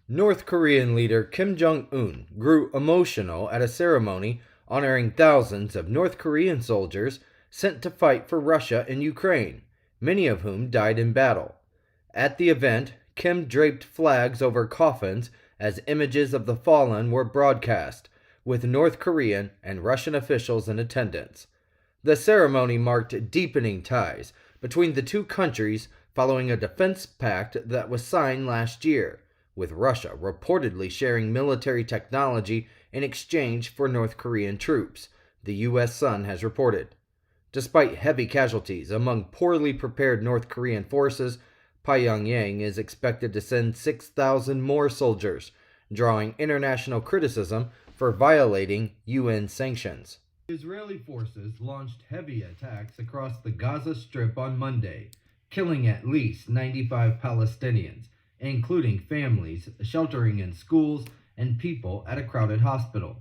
North Korean leader Kim Jong-un grew emotional at a ceremony honoring thousands of North Korean soldiers sent to fight for Russia in Ukraine, many of whom died in battle. At the event, Kim draped flags over coffins as images of the fallen were broadcast, with North Korean and Russian officials in attendance. The ceremony marked deepening ties between the two countries following a defense pact that was signed last year, with Russia reportedly sharing military technology in exchange for North Korean troops, the U.S. Sun has reported. Despite heavy casualties among poorly prepared North Korean forces, Pyongyang is expected to send 6,000 more soldiers, drawing international criticism for violating UN sanctions. Israeli forces launched heavy attacks across the Gaza Strip on Monday, killing at least 95 Palestinians, including families sheltering in schools and people at a crowded hospital.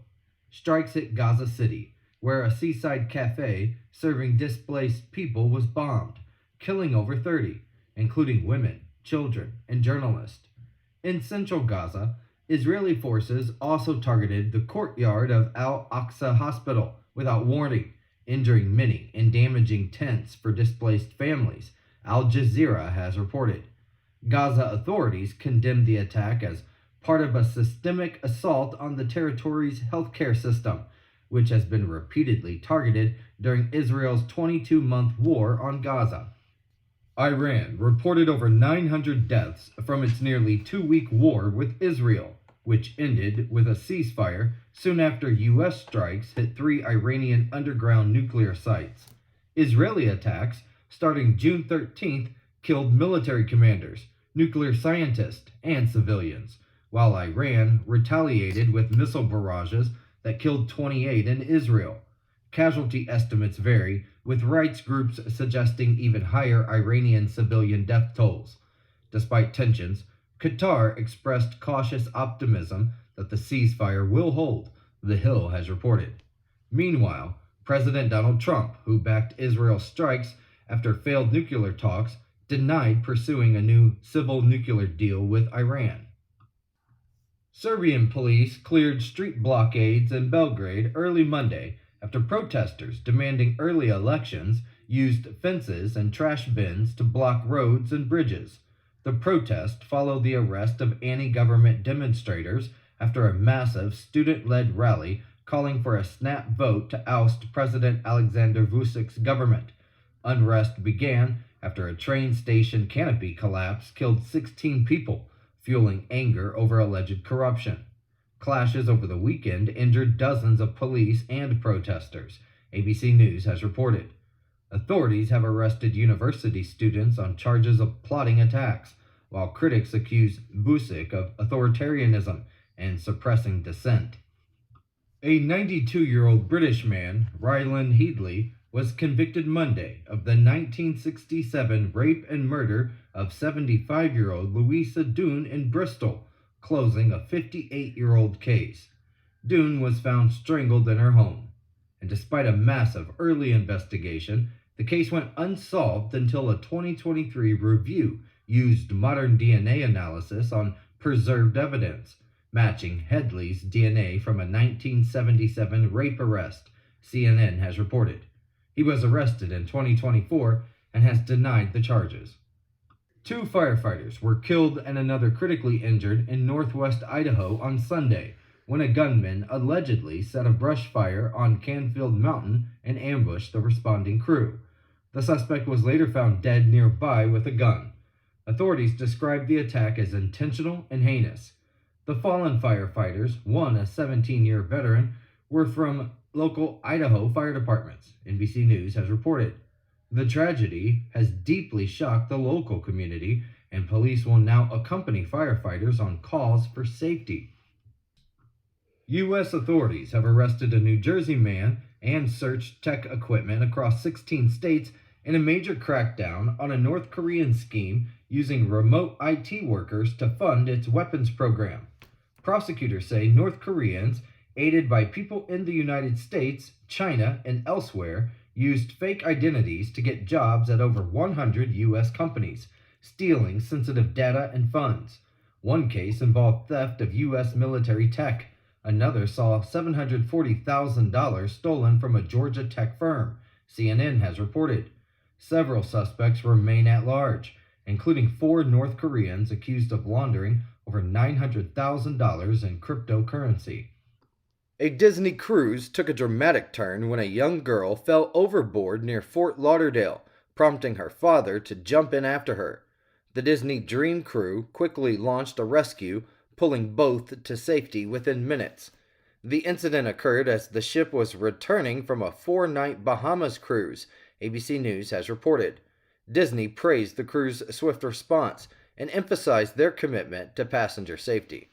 Strikes hit Gaza City, where a seaside cafe serving displaced people was bombed, killing over 30, including women, children, and journalists. In central Gaza, Israeli forces also targeted the courtyard of Al-Aqsa Hospital without warning, injuring many and damaging tents for displaced families, Al Jazeera has reported. Gaza authorities condemned the attack as part of a systemic assault on the territory's healthcare system, which has been repeatedly targeted during Israel's 22-month war on Gaza. Iran reported over 900 deaths from its nearly two-week war with Israel, which ended with a ceasefire soon after U.S. strikes hit 3 Iranian underground nuclear sites. Israeli attacks, starting June 13th, killed military commanders, nuclear scientists, and civilians, while Iran retaliated with missile barrages that killed 28 in Israel. Casualty estimates vary, with rights groups suggesting even higher Iranian civilian death tolls. Despite tensions, Qatar expressed cautious optimism that the ceasefire will hold, The Hill has reported. Meanwhile, President Donald Trump, who backed Israel's strikes after failed nuclear talks, denied pursuing a new civil nuclear deal with Iran. Serbian police cleared street blockades in Belgrade early Monday after protesters demanding early elections used fences and trash bins to block roads and bridges. The protest followed the arrest of anti-government demonstrators after a massive student-led rally calling for a snap vote to oust President Alexander Vucic's government. Unrest began after a train station canopy collapse killed 16 people, fueling anger over alleged corruption. Clashes over the weekend injured dozens of police and protesters, ABC News has reported. Authorities have arrested university students on charges of plotting attacks, while critics accuse Vucic of authoritarianism and suppressing dissent. A 92-year-old British man, Ryland Headley, was convicted Monday of the 1967 rape and murder of 75-year-old Louisa Doone in Bristol, closing a 58-year-old case. Doone was found strangled in her home, and despite a massive early investigation, the case went unsolved until a 2023 review used modern DNA analysis on preserved evidence, matching Headley's DNA from a 1977 rape arrest, CNN has reported. He was arrested in 2024 and has denied the charges. 2 firefighters were killed and another critically injured in northwest Idaho on Sunday when a gunman allegedly set a brush fire on Canfield Mountain and ambushed the responding crew. The suspect was later found dead nearby with a gun. Authorities described the attack as intentional and heinous. The fallen firefighters, one a 17-year veteran, were from local Idaho fire departments, NBC News has reported. The tragedy has deeply shocked the local community, and police will now accompany firefighters on calls for safety. U.S. authorities have arrested a New Jersey man and searched tech equipment across 16 states in a major crackdown on a North Korean scheme using remote IT workers to fund its weapons program. Prosecutors say North Koreans, aided by people in the United States, China, and elsewhere, used fake identities to get jobs at over 100 U.S. companies, stealing sensitive data and funds. One case involved theft of U.S. military tech. Another saw $740,000 stolen from a Georgia tech firm, CNN has reported. Several suspects remain at large, including 4 North Koreans accused of laundering over $900,000 in cryptocurrency. A Disney cruise took a dramatic turn when a young girl fell overboard near Fort Lauderdale, prompting her father to jump in after her. The Disney Dream crew quickly launched a rescue, pulling both to safety within minutes. The incident occurred as the ship was returning from a 4-night Bahamas cruise, ABC News has reported. Disney praised the crew's swift response and emphasized their commitment to passenger safety.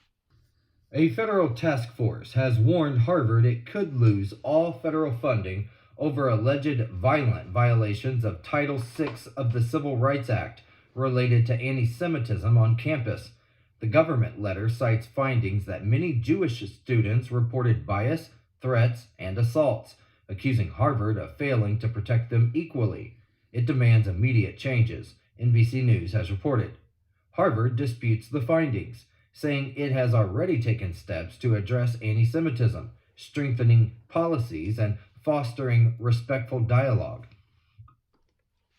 A federal task force has warned Harvard it could lose all federal funding over alleged violent violations of Title VI of the Civil Rights Act related to anti-Semitism on campus. The government letter cites findings that many Jewish students reported bias, threats, and assaults, accusing Harvard of failing to protect them equally. It demands immediate changes, NBC News has reported. Harvard disputes the findings, saying it has already taken steps to address anti-Semitism, strengthening policies, and fostering respectful dialogue.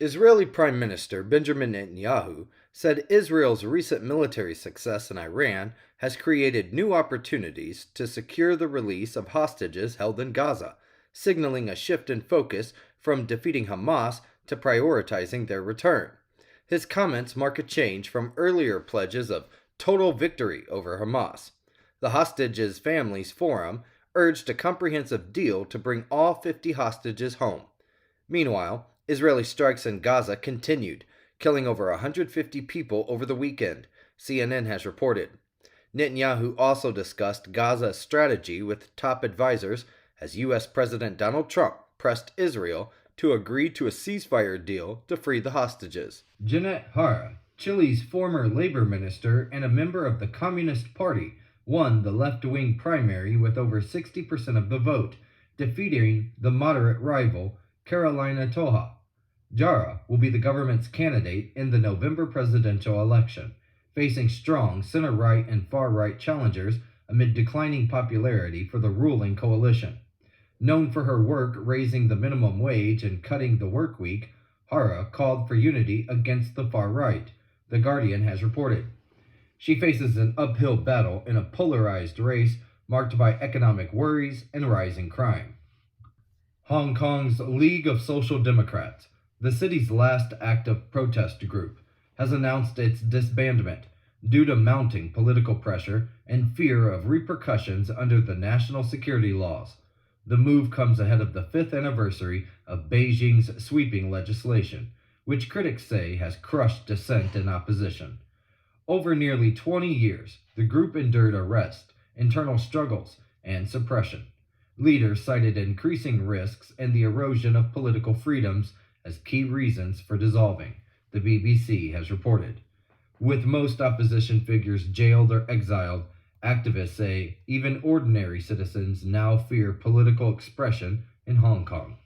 Israeli Prime Minister Benjamin Netanyahu said Israel's recent military success in Iran has created new opportunities to secure the release of hostages held in Gaza, signaling a shift in focus from defeating Hamas to prioritizing their return. His comments mark a change from earlier pledges of total victory over Hamas. The Hostages Families Forum urged a comprehensive deal to bring all 50 hostages home. Meanwhile, Israeli strikes in Gaza continued, killing over 150 people over the weekend, CNN has reported. Netanyahu also discussed Gaza's strategy with top advisors as U.S. President Donald Trump pressed Israel to agree to a ceasefire deal to free the hostages. Janet Jara, Chile's former labor minister and a member of the Communist Party, won the left-wing primary with over 60% of the vote, defeating the moderate rival Carolina Toja. Jara will be the government's candidate in the November presidential election, facing strong center-right and far-right challengers amid declining popularity for the ruling coalition. Known for her work raising the minimum wage and cutting the work week, Jara called for unity against the far right, The Guardian has reported. She faces an uphill battle in a polarized race marked by economic worries and rising crime. Hong Kong's League of Social Democrats, the city's last active protest group, has announced its disbandment due to mounting political pressure and fear of repercussions under the national security laws. The move comes ahead of the 5th anniversary of Beijing's sweeping legislation, which critics say has crushed dissent and opposition. Over nearly 20 years, the group endured arrest, internal struggles, and suppression. Leaders cited increasing risks and the erosion of political freedoms as key reasons for dissolving, the BBC has reported. With most opposition figures jailed or exiled, activists say even ordinary citizens now fear political expression in Hong Kong.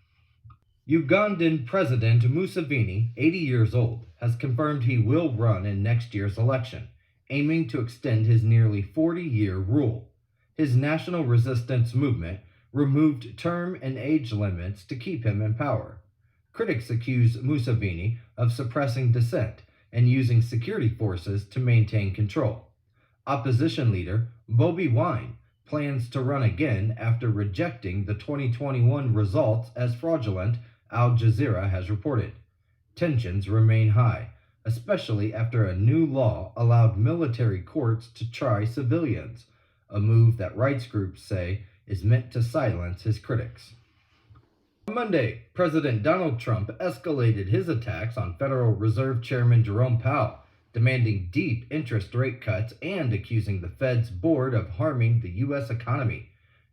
Ugandan President Museveni, 80 years old, has confirmed he will run in next year's election, aiming to extend his nearly 40-year rule. His national resistance movement removed term and age limits to keep him in power. Critics accuse Museveni of suppressing dissent and using security forces to maintain control. Opposition leader Bobi Wine plans to run again after rejecting the 2021 results as fraudulent, Al Jazeera has reported. Tensions remain high, especially after a new law allowed military courts to try civilians, a move that rights groups say is meant to silence his critics. On Monday, President Donald Trump escalated his attacks on Federal Reserve Chairman Jerome Powell, demanding deep interest rate cuts and accusing the Fed's board of harming the U.S. economy.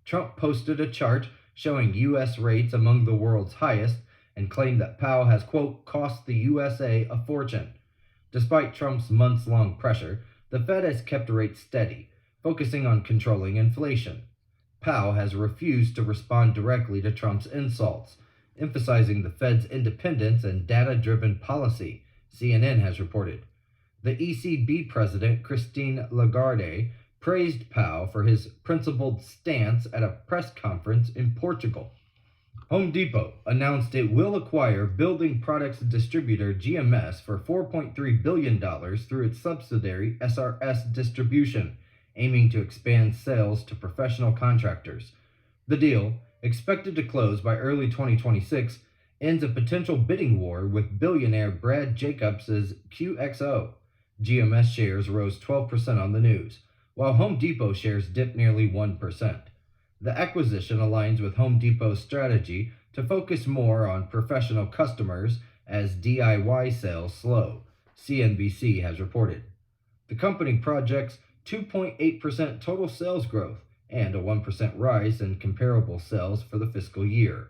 Trump posted a chart showing U.S. rates among the world's highest and claimed that Powell has, quote, cost the USA a fortune. Despite Trump's months-long pressure, the Fed has kept rates steady, focusing on controlling inflation. Powell has refused to respond directly to Trump's insults, emphasizing the Fed's independence and data-driven policy, CNN has reported. The ECB president, Christine Lagarde, praised Powell for his principled stance at a press conference in Portugal. Home Depot announced it will acquire building products distributor GMS for $4.3 billion through its subsidiary SRS Distribution, aiming to expand sales to professional contractors. The deal, expected to close by early 2026, ends a potential bidding war with billionaire Brad Jacobs' QXO. GMS shares rose 12% on the news, while Home Depot shares dipped nearly 1%. The acquisition aligns with Home Depot's strategy to focus more on professional customers as DIY sales slow, CNBC has reported. The company projects 2.8% total sales growth and a 1% rise in comparable sales for the fiscal year.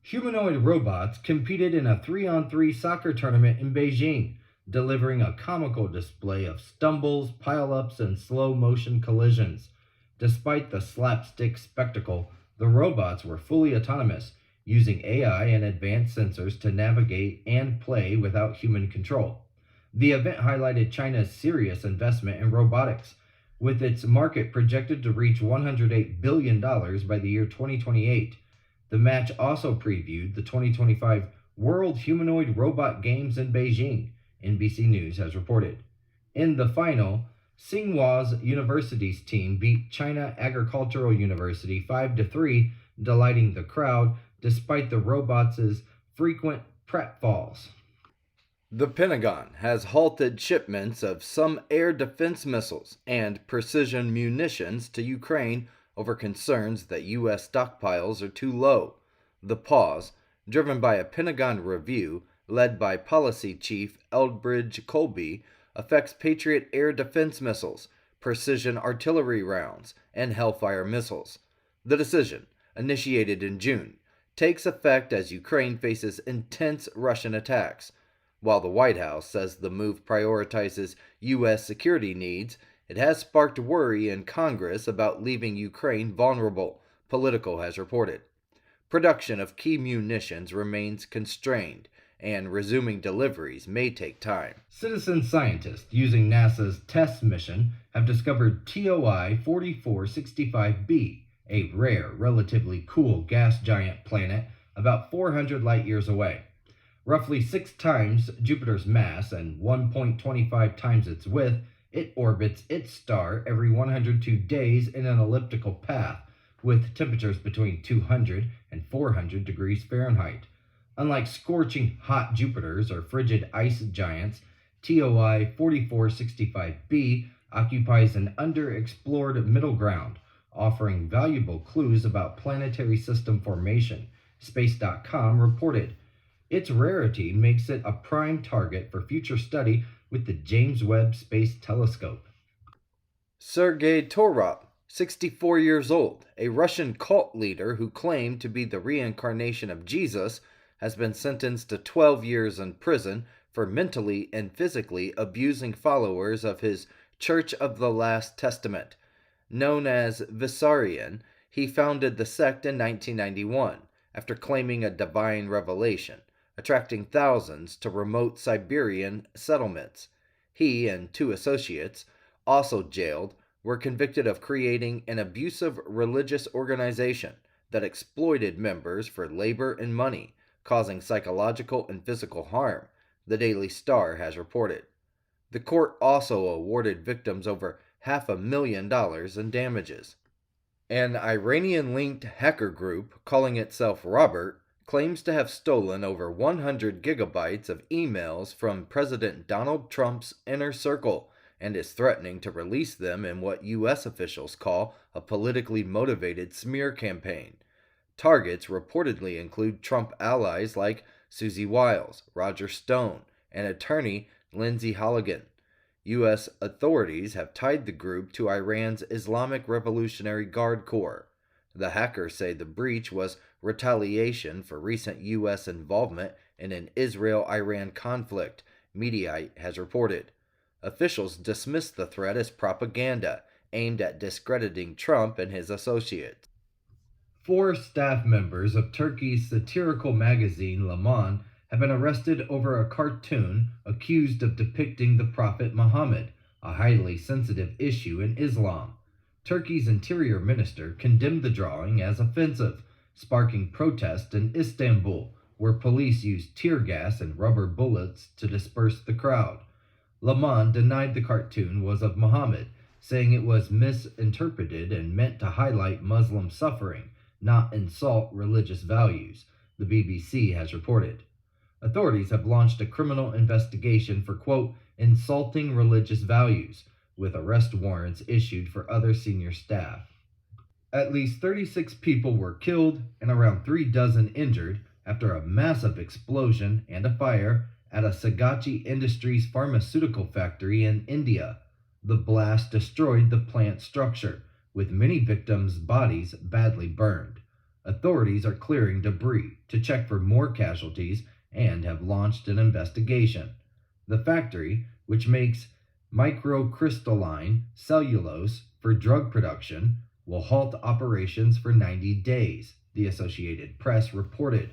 Humanoid robots competed in a 3-on-3 soccer tournament in Beijing, delivering a comical display of stumbles, pile-ups, and slow-motion collisions. Despite the slapstick spectacle, the robots were fully autonomous, using AI and advanced sensors to navigate and play without human control. The event highlighted China's serious investment in robotics, with its market projected to reach $108 billion by the year 2028. The match also previewed the 2025 World Humanoid Robot Games in Beijing, NBC News has reported. In the final, Tsinghua University's team beat China Agricultural University 5-3, delighting the crowd despite the robots' frequent pratfalls. The Pentagon has halted shipments of some air defense missiles and precision munitions to Ukraine over concerns that U.S. stockpiles are too low. The pause, driven by a Pentagon review led by Policy Chief Eldridge Colby, affects Patriot air defense missiles, precision artillery rounds, and Hellfire missiles. The decision, initiated in June, takes effect as Ukraine faces intense Russian attacks. While the White House says the move prioritizes U.S. security needs, it has sparked worry in Congress about leaving Ukraine vulnerable, Politico has reported. Production of key munitions remains constrained, and resuming deliveries may take time. Citizen scientists using NASA's TESS mission have discovered TOI 4465b, a rare, relatively cool gas giant planet about 400 light-years away. Roughly 6 times Jupiter's mass and 1.25 times its width, it orbits its star every 102 days in an elliptical path, with temperatures between 200 and 400 degrees Fahrenheit. Unlike scorching hot Jupiters or frigid ice giants, TOI 4465b occupies an underexplored middle ground, offering valuable clues about planetary system formation, Space.com reported. Its rarity makes it a prime target for future study with the James Webb Space Telescope. Sergei Torov, 64 years old, a Russian cult leader who claimed to be the reincarnation of Jesus, has been sentenced to 12 years in prison for mentally and physically abusing followers of his Church of the Last Testament. Known as Vissarion, he founded the sect in 1991 after claiming a divine revelation, attracting thousands to remote Siberian settlements. He and 2 associates, also jailed, were convicted of creating an abusive religious organization that exploited members for labor and money, causing psychological and physical harm, the Daily Star has reported. The court also awarded victims over $500,000 in damages. An Iranian-linked hacker group, calling itself Robert, claims to have stolen over 100 gigabytes of emails from President Donald Trump's inner circle and is threatening to release them in what U.S. officials call a politically motivated smear campaign. Targets reportedly include Trump allies like Susie Wiles, Roger Stone, and attorney Lindsay Halligan. U.S. authorities have tied the group to Iran's Islamic Revolutionary Guard Corps. The hackers say the breach was retaliation for recent U.S. involvement in an Israel-Iran conflict, Mediaite has reported. Officials dismissed the threat as propaganda aimed at discrediting Trump and his associates. 4 staff members of Turkey's satirical magazine Le Monde have been arrested over a cartoon accused of depicting the Prophet Muhammad, a highly sensitive issue in Islam. Turkey's interior minister condemned the drawing as offensive, sparking protests in Istanbul, where police used tear gas and rubber bullets to disperse the crowd. Laman denied the cartoon was of Muhammad, saying it was misinterpreted and meant to highlight Muslim suffering, not insult religious values, the BBC has reported. Authorities have launched a criminal investigation for, quote, insulting religious values, with arrest warrants issued for other senior staff. At least 36 people were killed and around 3 dozen injured after a massive explosion and a fire at a Sagachi Industries pharmaceutical factory in India. The blast destroyed the plant structure, with many victims' bodies badly burned. Authorities are clearing debris to check for more casualties and have launched an investigation. The factory, which makes microcrystalline cellulose for drug production, will halt operations for 90 days, the Associated Press reported.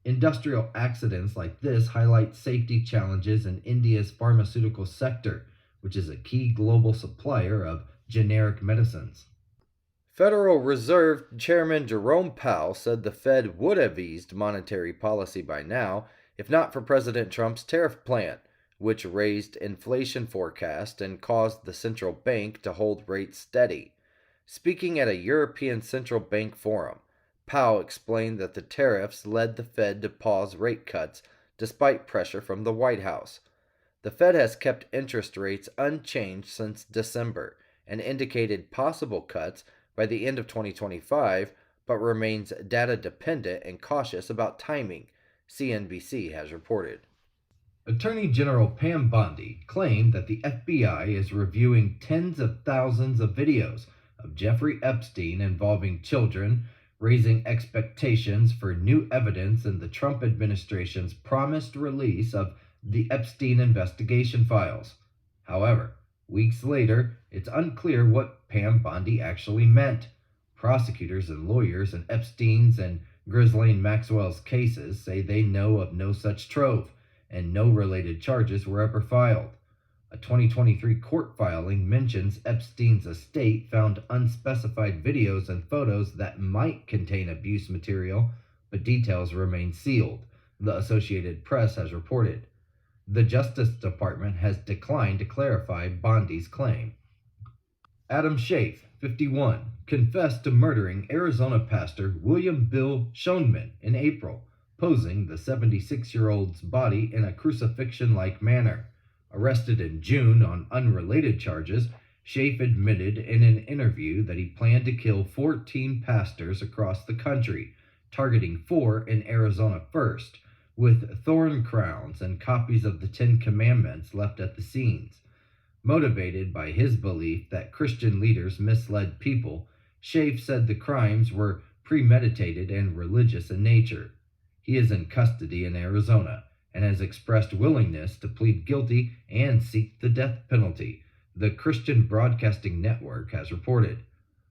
Industrial accidents like this highlight safety challenges in India's pharmaceutical sector, which is a key global supplier of generic medicines. Federal Reserve Chairman Jerome Powell said the Fed would have eased monetary policy by now if not for President Trump's tariff plan, which raised inflation forecast and caused the central bank to hold rates steady. Speaking at a European Central Bank forum, Powell explained that the tariffs led the Fed to pause rate cuts despite pressure from the White House. The Fed has kept interest rates unchanged since December and indicated possible cuts by the end of 2025, but remains data dependent and cautious about timing, CNBC has reported. Attorney General Pam Bondi claimed that the FBI is reviewing tens of thousands of videos of Jeffrey Epstein involving children, raising expectations for new evidence in the Trump administration's promised release of the Epstein investigation files. However, weeks later, it's unclear what Pam Bondi actually meant. Prosecutors and lawyers in Epstein's and Ghislaine Maxwell's cases say they know of no such trove, and no related charges were ever filed. A 2023 court filing mentions Epstein's estate found unspecified videos and photos that might contain abuse material, but details remain sealed, the Associated Press has reported. The Justice Department has declined to clarify Bondi's claim. Adam Schaaf, 51, confessed to murdering Arizona pastor William Bill Schoenman in April, posing the 76-year-old's body in a crucifixion-like manner. Arrested in June on unrelated charges, Schaaf admitted in an interview that he planned to kill 14 pastors across the country, targeting 4 in Arizona first, with thorn crowns and copies of the Ten Commandments left at the scenes. Motivated by his belief that Christian leaders misled people, Schaaf said the crimes were premeditated and religious in nature. He is in custody in Arizona and has expressed willingness to plead guilty and seek the death penalty, the Christian Broadcasting Network has reported.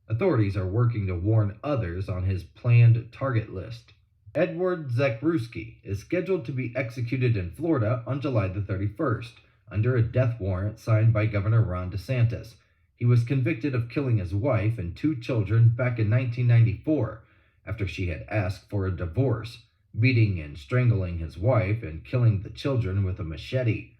Authorities are working to warn others on his planned target list. Edward Zakrzewski is scheduled to be executed in Florida on July the 31st, under a death warrant signed by Governor Ron DeSantis. He was convicted of killing his wife and 2 children back in 1994, after she had asked for a divorce, beating and strangling his wife and killing the children with a machete.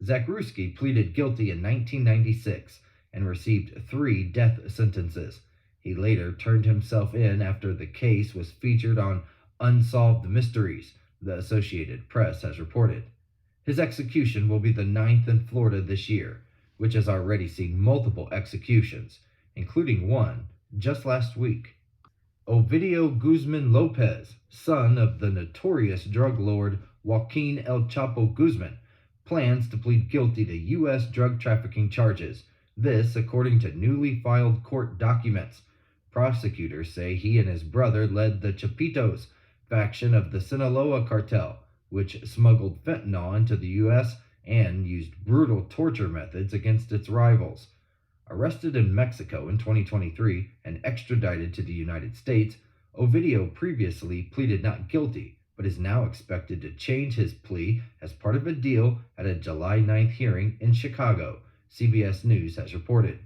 Zakrzewski pleaded guilty in 1996 and received 3 death sentences. He later turned himself in after the case was featured on Unsolved Mysteries, the Associated Press has reported. His execution will be the 9th in Florida this year, which has already seen multiple executions, including one just last week. Ovidio Guzman Lopez, son of the notorious drug lord Joaquin El Chapo Guzman, plans to plead guilty to U.S. drug trafficking charges. This, according to newly filed court documents. Prosecutors say he and his brother led the Chapitos faction of the Sinaloa cartel, which smuggled fentanyl into the U.S. and used brutal torture methods against its rivals. Arrested in Mexico in 2023 and extradited to the United States, Ovidio previously pleaded not guilty, but is now expected to change his plea as part of a deal at a July 9th hearing in Chicago, CBS News has reported.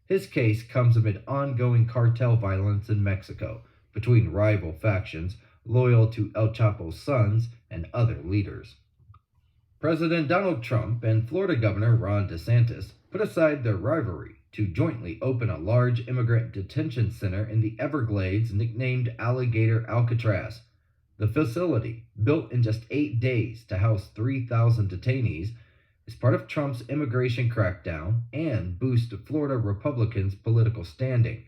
His case comes amid ongoing cartel violence in Mexico between rival factions loyal to El Chapo's sons and other leaders. President Donald Trump and Florida Governor Ron DeSantis put aside their rivalry to jointly open a large immigrant detention center in the Everglades nicknamed Alligator Alcatraz. The facility, built in just 8 days to house 3,000 detainees, is part of Trump's immigration crackdown and boost Florida Republicans' political standing.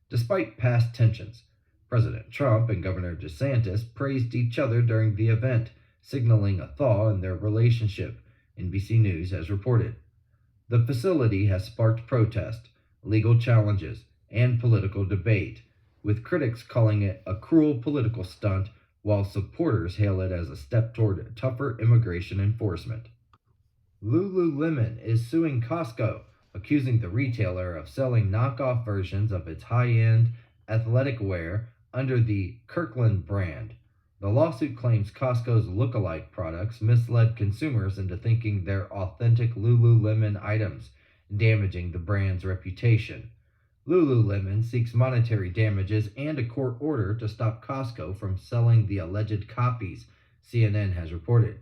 Despite past tensions, President Trump and Governor DeSantis praised each other during the event, signaling a thaw in their relationship, NBC News has reported. The facility has sparked protest, legal challenges, and political debate, with critics calling it a cruel political stunt while supporters hail it as a step toward tougher immigration enforcement. Lululemon is suing Costco, accusing the retailer of selling knockoff versions of its high-end athletic wear under the Kirkland brand. The lawsuit claims Costco's look-alike products misled consumers into thinking they're authentic Lululemon items, damaging the brand's reputation. Lululemon seeks monetary damages and a court order to stop Costco from selling the alleged copies, CNN has reported.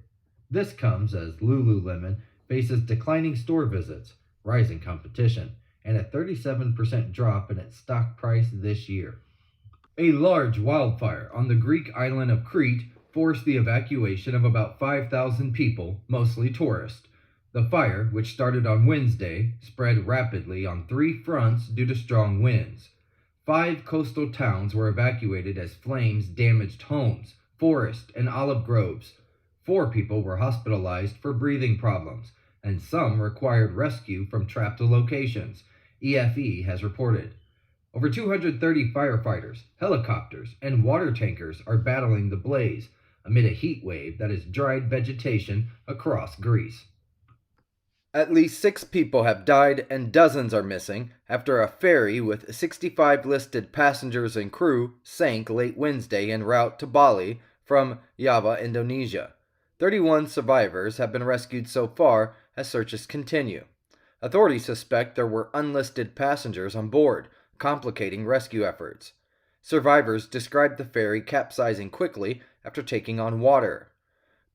This comes as Lululemon faces declining store visits, rising competition, and a 37% drop in its stock price this year. A large wildfire on the Greek island of Crete forced the evacuation of about 5,000 people, mostly tourists. The fire, which started on Wednesday, spread rapidly on 3 fronts due to strong winds. 5 coastal towns were evacuated as flames damaged homes, forests, and olive groves. 4 people were hospitalized for breathing problems, and some required rescue from trapped locations, EFE has reported. Over 230 firefighters, helicopters, and water tankers are battling the blaze amid a heat wave that has dried vegetation across Greece. At least 6 people have died and dozens are missing after a ferry with 65 listed passengers and crew sank late Wednesday en route to Bali from Java, Indonesia. 31 survivors have been rescued so far as searches continue. Authorities suspect there were unlisted passengers on board, complicating rescue efforts. Survivors described the ferry capsizing quickly after taking on water.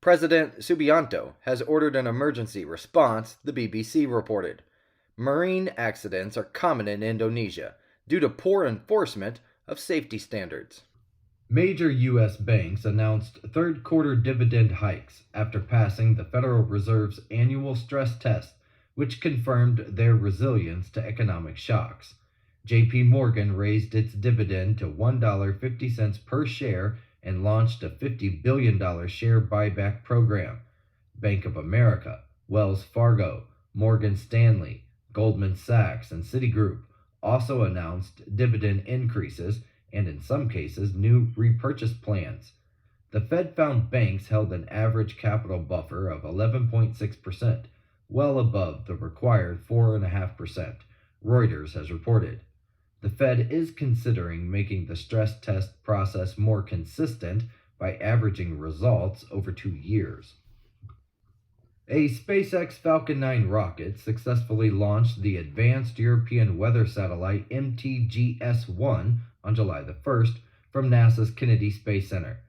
President Subianto has ordered an emergency response, the BBC reported. Marine accidents are common in Indonesia due to poor enforcement of safety standards. Major U.S. banks announced third-quarter dividend hikes after passing the Federal Reserve's annual stress test, which confirmed their resilience to economic shocks. J.P. Morgan raised its dividend to $1.50 per share and launched a $50 billion share buyback program. Bank of America, Wells Fargo, Morgan Stanley, Goldman Sachs, and Citigroup also announced dividend increases and in some cases new repurchase plans. The Fed found banks held an average capital buffer of 11.6%, well above the required 4.5%, Reuters has reported. The Fed is considering making the stress test process more consistent by averaging results over 2 years. A SpaceX Falcon 9 rocket successfully launched the Advanced European Weather Satellite MTGS-1 on July the 1st from NASA's Kennedy Space Center.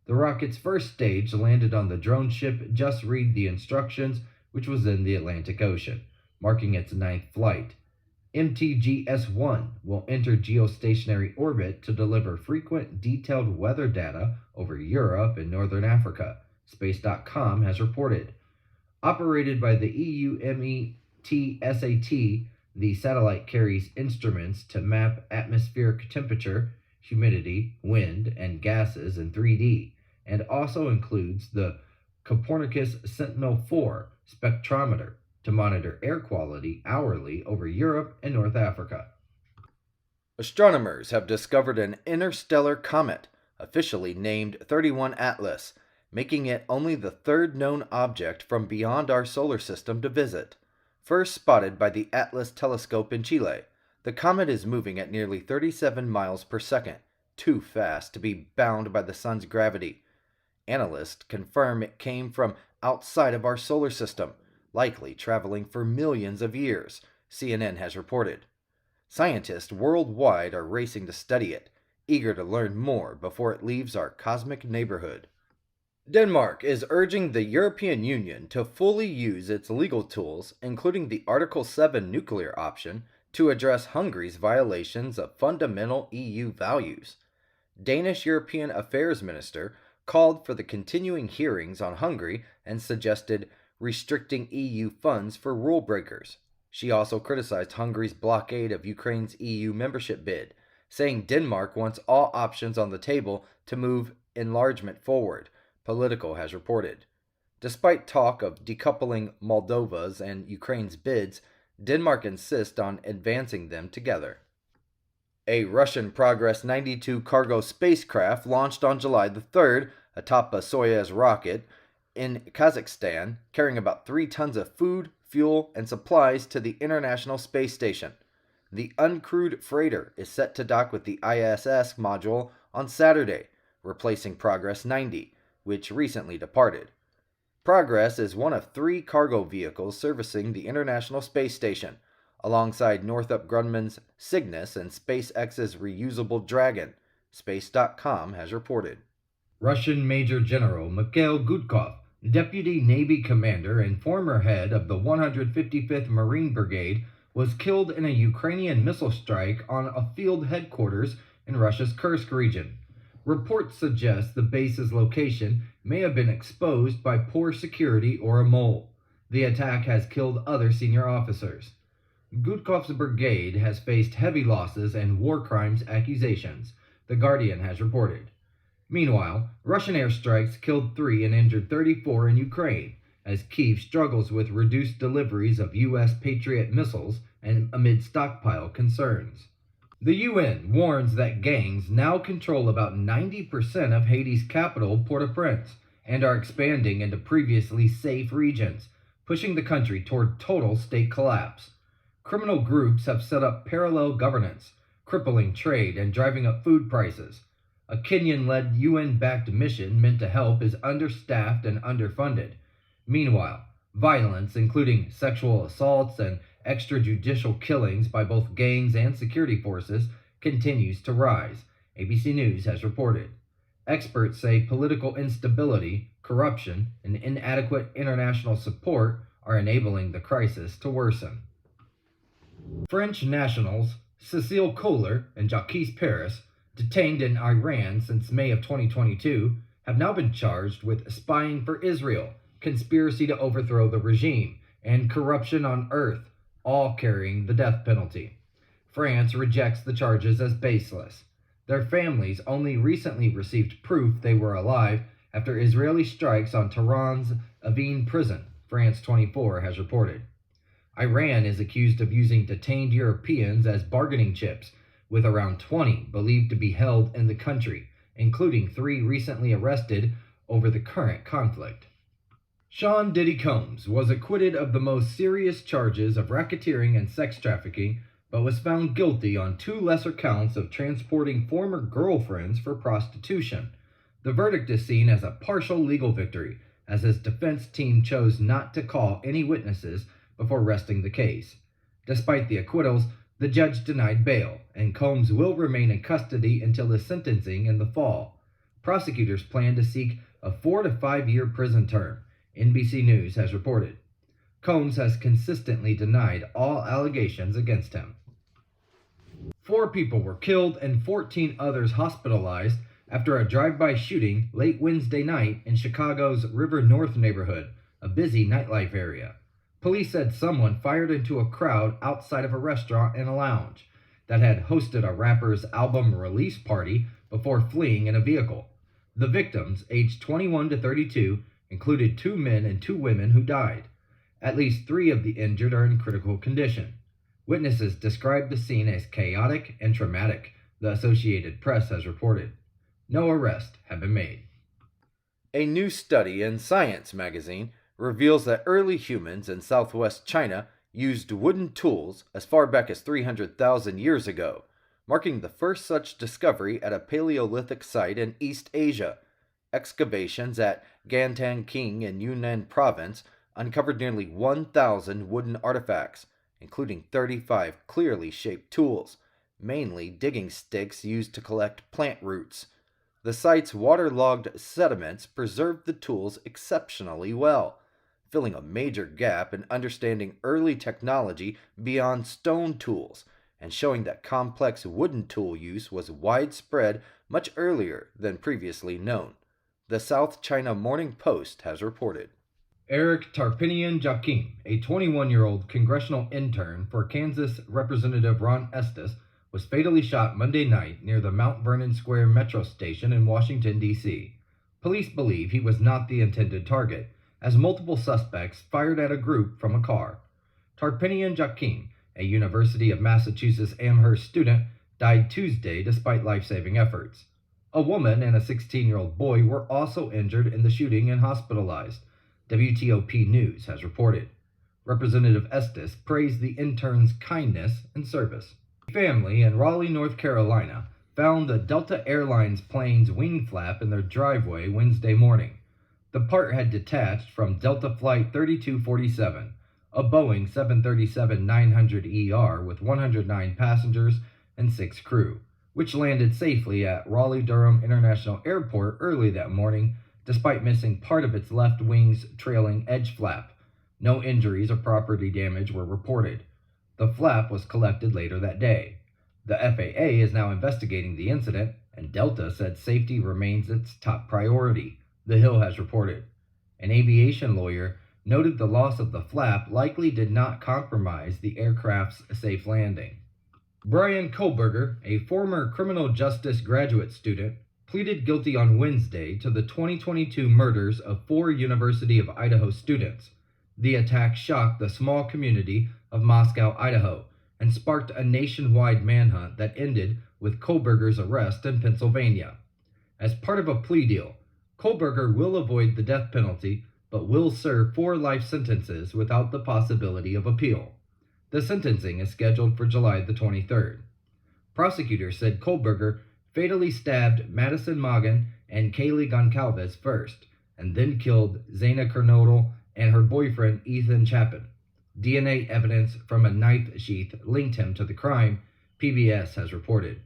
The rocket's first stage landed on the drone ship Just Read the Instructions, which was in the Atlantic Ocean, marking its 9th flight. MTGS-1 will enter geostationary orbit to deliver frequent, detailed weather data over Europe and Northern Africa, Space.com has reported. Operated by the EUMETSAT, the satellite carries instruments to map atmospheric temperature, humidity, wind, and gases in 3D, and also includes the Copernicus Sentinel-4 spectrometer to monitor air quality hourly over Europe and North Africa. Astronomers have discovered an interstellar comet, officially named 31 Atlas, making it only the 3rd known object from beyond our solar system to visit. First spotted by the Atlas telescope in Chile, the comet is moving at nearly 37 miles per second, too fast to be bound by the sun's gravity. Analysts confirm it came from outside of our solar system, likely traveling for millions of years, CNN has reported. Scientists worldwide are racing to study it, eager to learn more before it leaves our cosmic neighborhood. Denmark is urging the European Union to fully use its legal tools, including the Article 7 nuclear option, to address Hungary's violations of fundamental EU values. Danish European Affairs Minister called for the continuing hearings on Hungary and suggested restricting EU funds for rule breakers. She also criticized Hungary's blockade of Ukraine's EU membership bid, saying Denmark wants all options on the table to move enlargement forward, Politico has reported. Despite talk of decoupling Moldova's and Ukraine's bids, Denmark insists on advancing them together. A Russian Progress 92 cargo spacecraft launched on July the 3rd atop a Soyuz rocket in Kazakhstan, carrying about 3 tons of food, fuel, and supplies to the International Space Station. The uncrewed freighter is set to dock with the ISS module on Saturday, replacing Progress 90, which recently departed. Progress is one of 3 cargo vehicles servicing the International Space Station, alongside Northrop Grumman's Cygnus and SpaceX's reusable Dragon, Space.com has reported. Russian Major General Mikhail Gudkov, Deputy Navy Commander and former head of the 155th Marine Brigade, was killed in a Ukrainian missile strike on a field headquarters in Russia's Kursk region. Reports suggest the base's location may have been exposed by poor security or a mole. The attack has killed other senior officers. Gudkov's brigade has faced heavy losses and war crimes accusations, The Guardian has reported. Meanwhile, Russian airstrikes killed 3 and injured 34 in Ukraine, as Kyiv struggles with reduced deliveries of U.S. Patriot missiles and amid stockpile concerns. The UN warns that gangs now control about 90% of Haiti's capital, Port-au-Prince, and are expanding into previously safe regions, pushing the country toward total state collapse. Criminal groups have set up parallel governance, crippling trade and driving up food prices. A Kenyan-led UN-backed mission meant to help is understaffed and underfunded. Meanwhile, violence, including sexual assaults and extrajudicial killings by both gangs and security forces, continues to rise, ABC News has reported. Experts say political instability, corruption, and inadequate international support are enabling the crisis to worsen. French nationals Cécile Kohler and Jacques Paris, detained in Iran since May of 2022, have now been charged with spying for Israel, conspiracy to overthrow the regime, and corruption on Earth, all carrying the death penalty. France rejects the charges as baseless. Their families only recently received proof they were alive after Israeli strikes on Tehran's Evin prison, France 24 has reported. Iran is accused of using detained Europeans as bargaining chips, with around 20 believed to be held in the country, including 3 recently arrested over the current conflict. Sean Diddy Combs was acquitted of the most serious charges of racketeering and sex trafficking, but was found guilty on 2 lesser counts of transporting former girlfriends for prostitution. The verdict is seen as a partial legal victory, as his defense team chose not to call any witnesses before resting the case. Despite the acquittals, the judge denied bail, and Combs will remain in custody until his sentencing in the fall. Prosecutors plan to seek a 4 to 5 year prison term, NBC News has reported. Combs has consistently denied all allegations against him. 4 people were killed and 14 others hospitalized after a drive-by shooting late Wednesday night in Chicago's River North neighborhood, a busy nightlife area. Police said someone fired into a crowd outside of a restaurant and a lounge that had hosted a rapper's album release party before fleeing in a vehicle. The victims, aged 21 to 32, included 2 men and 2 women who died. At least 3 of the injured are in critical condition. Witnesses described the scene as chaotic and traumatic, the Associated Press has reported. No arrests have been made. A new study in Science magazine reveals that early humans in southwest China used wooden tools as far back as 300,000 years ago, marking the first such discovery at a Paleolithic site in East Asia. Excavations at Gantan-King in Yunnan Province uncovered nearly 1,000 wooden artifacts, including 35 clearly shaped tools, mainly digging sticks used to collect plant roots. The site's waterlogged sediments preserved the tools exceptionally well, filling a major gap in understanding early technology beyond stone tools and showing that complex wooden tool use was widespread much earlier than previously known. The South China Morning Post has reported. Eric Tarpinian-Joachim, a 21-year-old congressional intern for Kansas Representative Ron Estes, was fatally shot Monday night near the Mount Vernon Square metro station in Washington, D.C. Police believe he was not the intended target, as multiple suspects fired at a group from a car. Tarpinian-Joachim, a University of Massachusetts Amherst student, died Tuesday despite life-saving efforts. A woman and a 16-year-old boy were also injured in the shooting and hospitalized, WTOP News has reported. Representative Estes praised the intern's kindness and service. A family in Raleigh, North Carolina, found the Delta Airlines plane's wing flap in their driveway Wednesday morning. The part had detached from Delta Flight 3247, a Boeing 737-900ER with 109 passengers and 6 crew, which landed safely at Raleigh-Durham International Airport early that morning, despite missing part of its left wing's trailing edge flap. No injuries or property damage were reported. The flap was collected later that day. The FAA is now investigating the incident, and Delta said safety remains its top priority, The Hill has reported. An aviation lawyer noted the loss of the flap likely did not compromise the aircraft's safe landing. Brian Kohlberger, a former criminal justice graduate student, pleaded guilty on Wednesday to the 2022 murders of 4 University of Idaho students. The attack shocked the small community of Moscow, Idaho, and sparked a nationwide manhunt that ended with Kohlberger's arrest in Pennsylvania. As part of a plea deal, Kohlberger will avoid the death penalty, but will serve 4 life sentences without the possibility of appeal. The sentencing is scheduled for July the 23rd. Prosecutors said Kohlberger fatally stabbed Madison Magan and Kaylee Goncalves first, and then killed Zaina Kernodle and her boyfriend Ethan Chapin. DNA evidence from a knife sheath linked him to the crime, PBS has reported.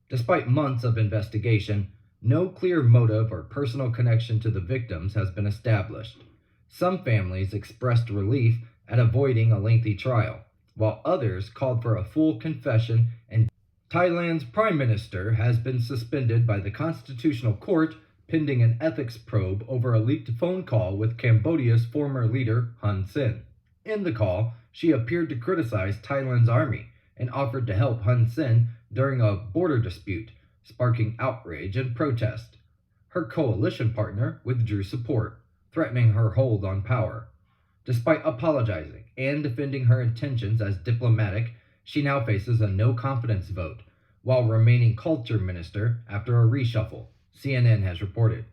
Despite months of investigation, no clear motive or personal connection to the victims has been established. Some families expressed relief at avoiding a lengthy trial, while others called for a full confession, and Thailand's prime minister has been suspended by the Constitutional Court pending an ethics probe over a leaked phone call with Cambodia's former leader Hun Sen. In the call, she appeared to criticize Thailand's army and offered to help Hun Sen during a border dispute, sparking outrage and protest. Her coalition partner withdrew support, threatening her hold on power. Despite apologizing and defending her intentions as diplomatic, she now faces a no-confidence vote, while remaining culture minister after a reshuffle, CNN has reported.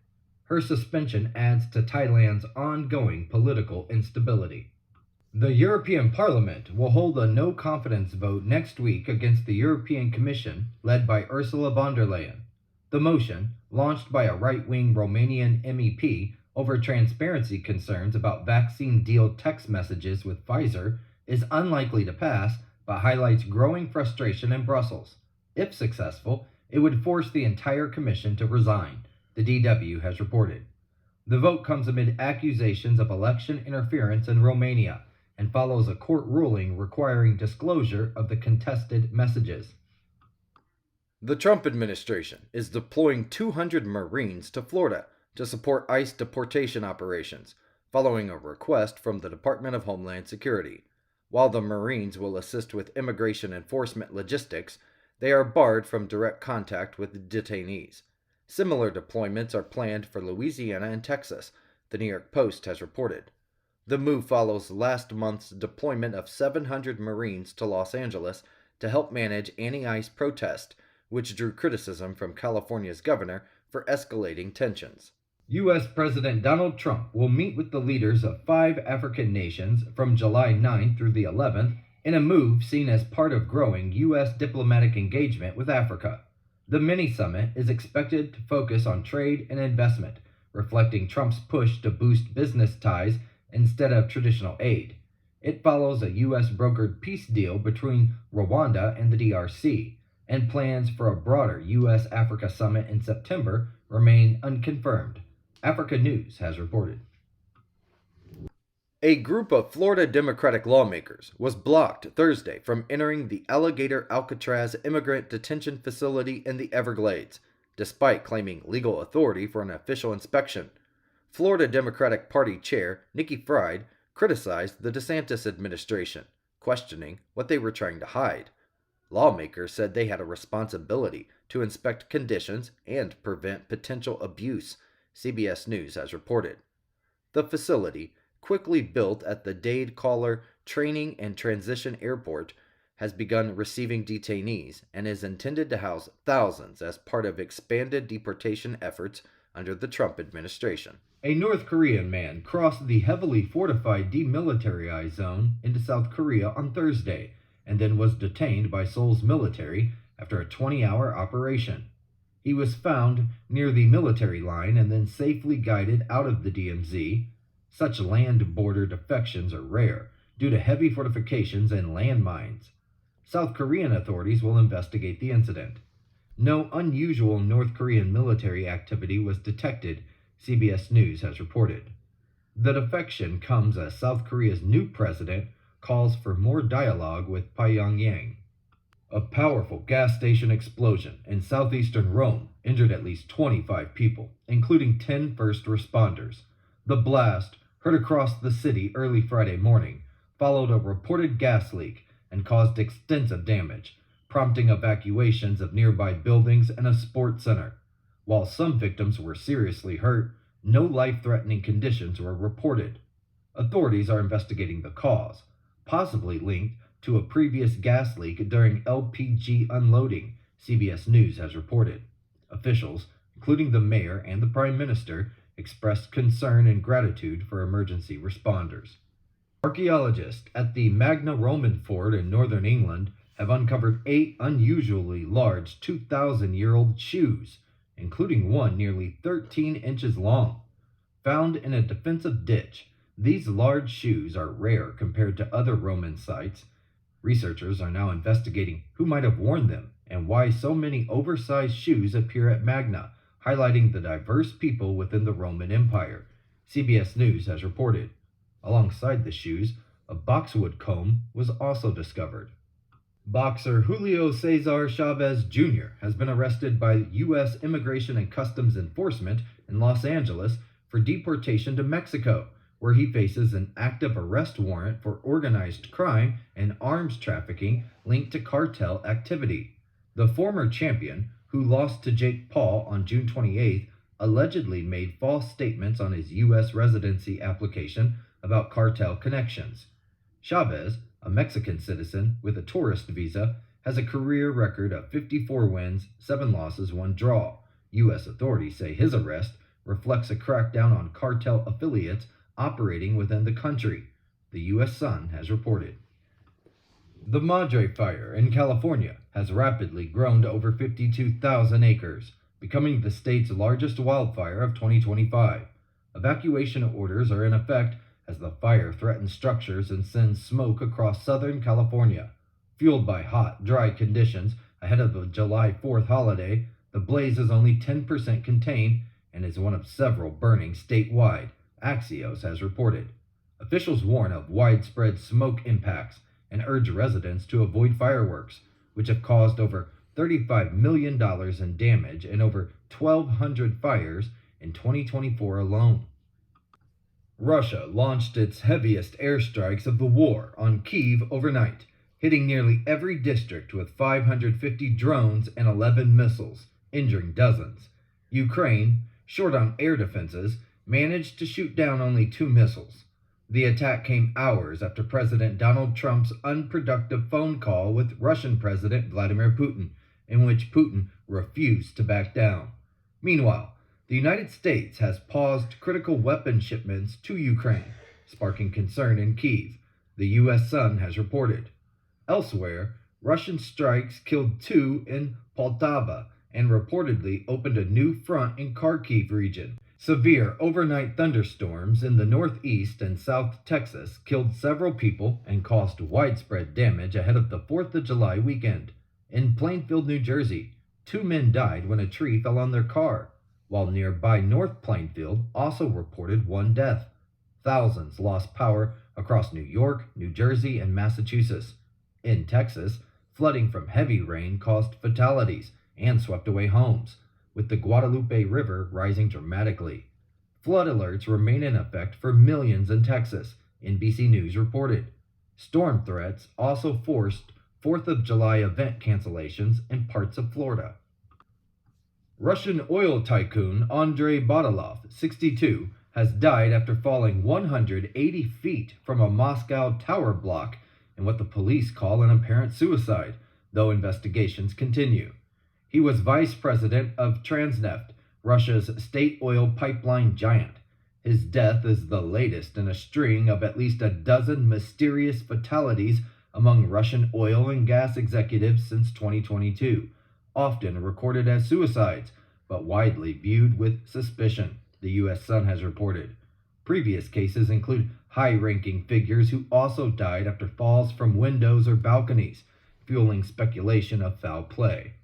Her suspension adds to Thailand's ongoing political instability. The European Parliament will hold a no-confidence vote next week against the European Commission, led by Ursula von der Leyen. The motion, launched by a right-wing Romanian MEP over transparency concerns about vaccine deal text messages with Pfizer, is unlikely to pass, but highlights growing frustration in Brussels. If successful, it would force the entire Commission to resign, the DW has reported. The vote comes amid accusations of election interference in Romania and follows a court ruling requiring disclosure of the contested messages. The Trump administration is deploying 200 Marines to Florida to support ICE deportation operations, following a request from the Department of Homeland Security. While the Marines will assist with immigration enforcement logistics, they are barred from direct contact with detainees. Similar deployments are planned for Louisiana and Texas, the New York Post has reported. The move follows last month's deployment of 700 Marines to Los Angeles to help manage anti-ICE protest, which drew criticism from California's governor for escalating tensions. U.S. President Donald Trump will meet with the leaders of 5 African nations from July 9th through the 11th in a move seen as part of growing U.S. diplomatic engagement with Africa. The mini-summit is expected to focus on trade and investment, reflecting Trump's push to boost business ties instead of traditional aid. It follows a U.S. brokered peace deal between Rwanda and the DRC, and plans for a broader U.S. Africa summit in September remain unconfirmed, Africa News has reported. A group of Florida Democratic lawmakers was blocked Thursday from entering the Alligator Alcatraz immigrant detention facility in the Everglades, despite claiming legal authority for an official inspection. Florida Democratic Party Chair Nikki Fried criticized the DeSantis administration, questioning what they were trying to hide. Lawmakers said they had a responsibility to inspect conditions and prevent potential abuse, CBS News has reported. The facility, quickly built at the Dade Collar Training and Transition Airport, has begun receiving detainees and is intended to house thousands as part of expanded deportation efforts under the Trump administration. A North Korean man crossed the heavily fortified demilitarized zone into South Korea on Thursday and then was detained by Seoul's military after a 20-hour operation. He was found near the military line and then safely guided out of the DMZ. Such land border defections are rare due to heavy fortifications and landmines. South Korean authorities will investigate the incident. No unusual North Korean military activity was detected, CBS News has reported. The defection comes as South Korea's new president calls for more dialogue with Pyongyang. A powerful gas station explosion in southeastern Rome injured at least 25 people, including 10 first responders. The blast, heard across the city early Friday morning, followed a reported gas leak and caused extensive damage, prompting evacuations of nearby buildings and a sports center. While some victims were seriously hurt, no life-threatening conditions were reported. Authorities are investigating the cause, possibly linked to a previous gas leak during LPG unloading, CBS News has reported. Officials, including the mayor and the prime minister, expressed concern and gratitude for emergency responders. Archaeologists at the Magna Roman fort in northern England have uncovered 8 unusually large 2,000-year-old shoes, including one nearly 13 inches long. Found in a defensive ditch, these large shoes are rare compared to other Roman sites. Researchers are now investigating who might have worn them and why so many oversized shoes appear at Magna, highlighting the diverse people within the Roman Empire, CBS News has reported. Alongside the shoes, a boxwood comb was also discovered. Boxer Julio Cesar Chavez Jr. has been arrested by U.S. Immigration and Customs Enforcement in Los Angeles for deportation to Mexico, where he faces an active arrest warrant for organized crime and arms trafficking linked to cartel activity. The former champion, who lost to Jake Paul on June 28th, allegedly made false statements on his U.S. residency application about cartel connections. Chavez, a Mexican citizen with a tourist visa, has a career record of 54 wins, 7 losses, 1 draw. U.S. authorities say his arrest reflects a crackdown on cartel affiliates operating within the country, the U.S. Sun has reported. The Madre Fire in California has rapidly grown to over 52,000 acres, becoming the state's largest wildfire of 2025. Evacuation orders are in effect as the fire threatens structures and sends smoke across Southern California. Fueled by hot, dry conditions ahead of the July 4th holiday, the blaze is only 10% contained and is one of several burning statewide, Axios has reported. Officials warn of widespread smoke impacts and urge residents to avoid fireworks, which have caused over $35 million in damage and over 1,200 fires in 2024 alone. Russia launched its heaviest airstrikes of the war on Kyiv overnight, hitting nearly every district with 550 drones and 11 missiles, injuring dozens. Ukraine, short on air defenses, managed to shoot down only 2 missiles. The attack came hours after President Donald Trump's unproductive phone call with Russian President Vladimir Putin, in which Putin refused to back down. Meanwhile, the United States has paused critical weapon shipments to Ukraine, sparking concern in Kyiv, the U.S. Sun has reported. Elsewhere, Russian strikes killed 2 in Poltava and reportedly opened a new front in Kharkiv region. Severe overnight thunderstorms in the northeast and south Texas killed several people and caused widespread damage ahead of the 4th of July weekend. In Plainfield, New Jersey, 2 men died when a tree fell on their car, while nearby North Plainfield also reported 1 death. Thousands lost power across New York, New Jersey, and Massachusetts. In Texas, flooding from heavy rain caused fatalities and swept away homes, with the Guadalupe River rising dramatically. Flood alerts remain in effect for millions in Texas, NBC News reported. Storm threats also forced 4th of July event cancellations in parts of Florida. Russian oil tycoon Andrei Badalov, 62, has died after falling 180 feet from a Moscow tower block in what the police call an apparent suicide, though investigations continue. He was vice president of Transneft, Russia's state oil pipeline giant. His death is the latest in a string of at least a dozen mysterious fatalities among Russian oil and gas executives since 2022, often recorded as suicides, but widely viewed with suspicion, the U.S. Sun has reported. Previous cases include high-ranking figures who also died after falls from windows or balconies, fueling speculation of foul play.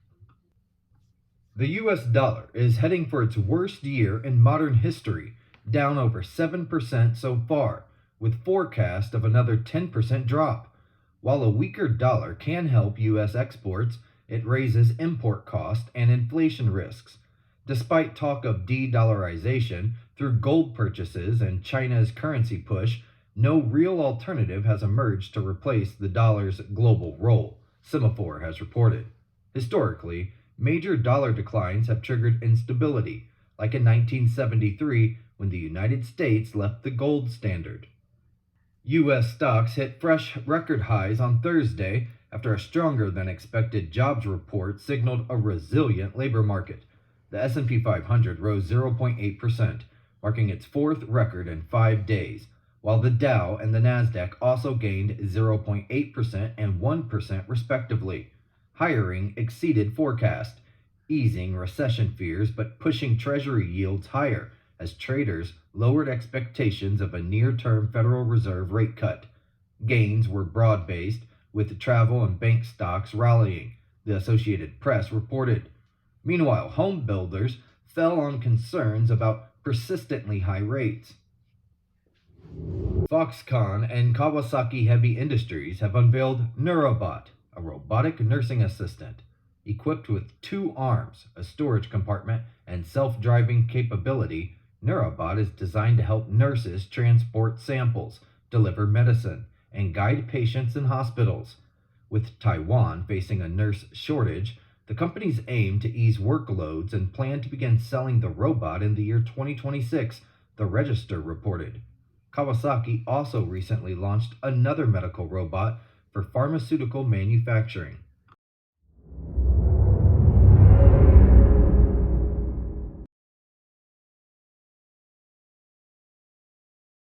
The U.S. dollar is heading for its worst year in modern history, down over 7% so far, with forecast of another 10% drop. While a weaker dollar can help U.S. exports, it raises import costs and inflation risks. Despite talk of de-dollarization through gold purchases and China's currency push, no real alternative has emerged to replace the dollar's global role, Semaphore has reported. Historically, major dollar declines have triggered instability, like in 1973 when the United States left the gold standard. U.S. stocks hit fresh record highs on Thursday after a stronger than expected jobs report signaled a resilient labor market. The S&P 500 rose 0.8%, marking its 4th record in 5 days, while the Dow and the Nasdaq also gained 0.8% and 1% respectively. Hiring exceeded forecast, easing recession fears but pushing Treasury yields higher as traders lowered expectations of a near-term Federal Reserve rate cut. Gains were broad-based, with travel and bank stocks rallying, the Associated Press reported. Meanwhile, home builders fell on concerns about persistently high rates. Foxconn and Kawasaki Heavy Industries have unveiled Neurobot, a robotic nursing assistant. Equipped with 2 arms, a storage compartment, and self-driving capability, Neurobot is designed to help nurses transport samples, deliver medicine, and guide patients in hospitals. With Taiwan facing a nurse shortage, the companies aim to ease workloads and plan to begin selling the robot in the year 2026, the Register reported. Kawasaki also recently launched another medical robot for pharmaceutical manufacturing.